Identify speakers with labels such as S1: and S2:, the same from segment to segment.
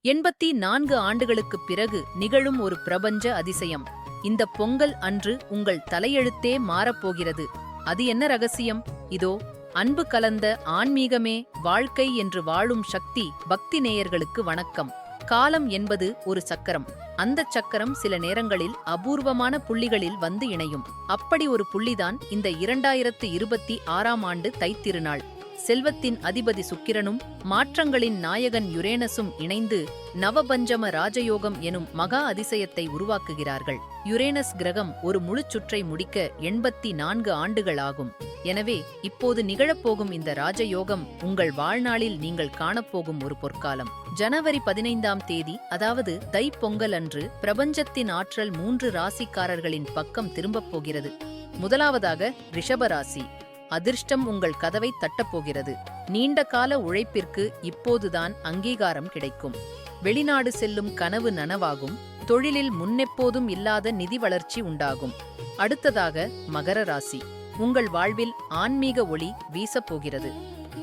S1: 84 ஆண்டுகளுக்குப் பிறகு நிகழும் ஒரு பிரபஞ்ச அதிசயம். இந்த பொங்கல் அன்று உங்கள் தலையெழுத்தே மாறப்போகிறது. அது என்ன ரகசியம்? இதோ, அன்பு கலந்த ஆன்மீகமே வாழ்க்கை என்று வாழும் சக்தி பக்தி நேயர்களுக்கு வணக்கம். காலம் என்பது ஒரு சக்கரம். அந்தச் சக்கரம் சில நேரங்களில் அபூர்வமான புள்ளிகளில் வந்து இணையும். அப்படி ஒரு புள்ளிதான் இந்த 2026ஆம் ஆண்டு தைத்திருநாள். செல்வத்தின் அதிபதி சுக்கிரனும் மாற்றங்களின் நாயகன் யுரேனசும் இணைந்து நவபஞ்சம ராஜயோகம் எனும் மகா அதிசயத்தை உருவாக்குகிறார்கள். யுரேனஸ் கிரகம் ஒரு முழுச்சுற்றை முடிக்க 84 ஆண்டுகள் ஆகும். எனவே இப்போது நிகழப்போகும் இந்த ராஜயோகம் உங்கள் வாழ்நாளில் நீங்கள் காணப்போகும் ஒரு பொற்காலம். ஜனவரி 15ஆம் தேதி, அதாவது தைப்பொங்கல் அன்று பிரபஞ்சத்தின் ஆற்றல் 3 ராசிக்காரர்களின் பக்கம் திரும்பப் போகிறது. முதலாவதாக ரிஷபராசி. அதிர்ஷ்டம் உங்கள் கதவை தட்டப்போகிறது. நீண்ட கால உழைப்பிற்கு இப்போதுதான் அங்கீகாரம் கிடைக்கும். வெளிநாடு செல்லும் கனவு நனவாகும். தொழிலில் முன்னெப்போதும் இல்லாத நிதி வளர்ச்சி உண்டாகும். அடுத்ததாக மகர ராசி. உங்கள் வாழ்வில் ஆன்மீக ஒளி வீசப்போகிறது.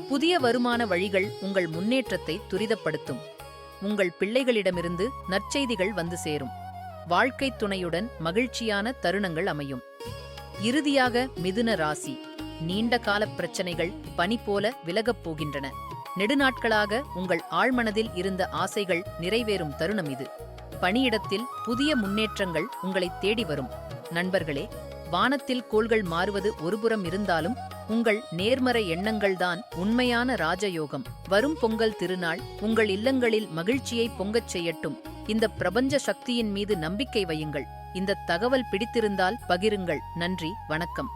S1: புதிய வருமான வழிகள் உங்கள் முன்னேற்றத்தை துரிதப்படுத்தும். உங்கள் பிள்ளைகளிடமிருந்து நற்செய்திகள் வந்து சேரும். வாழ்க்கைத் துணையுடன் மகிழ்ச்சியான தருணங்கள் அமையும். இறுதியாக மிதுன ராசி. நீண்ட கால பிரச்சனைகள் பனி போல விலகப் போகின்றன. நெடுநாட்களாக உங்கள் ஆழ்மனதில் இருந்த ஆசைகள் நிறைவேறும் தருணம் இது. பணியிடத்தில் புதிய முன்னேற்றங்கள் உங்களை தேடி வரும். நண்பர்களே, வானத்தில் கோள்கள் மாறுவது ஒருபுறம் இருந்தாலும் உங்கள் நேர்மறை எண்ணங்கள்தான் உண்மையான ராஜயோகம். வரும் பொங்கல் திருநாள் உங்கள் இல்லங்களில் மகிழ்ச்சியை பொங்கச் செய்யட்டும். இந்த பிரபஞ்ச சக்தியின் மீது நம்பிக்கை வையுங்கள். இந்த தகவல் பிடித்திருந்தால் பகிருங்கள். நன்றி, வணக்கம்.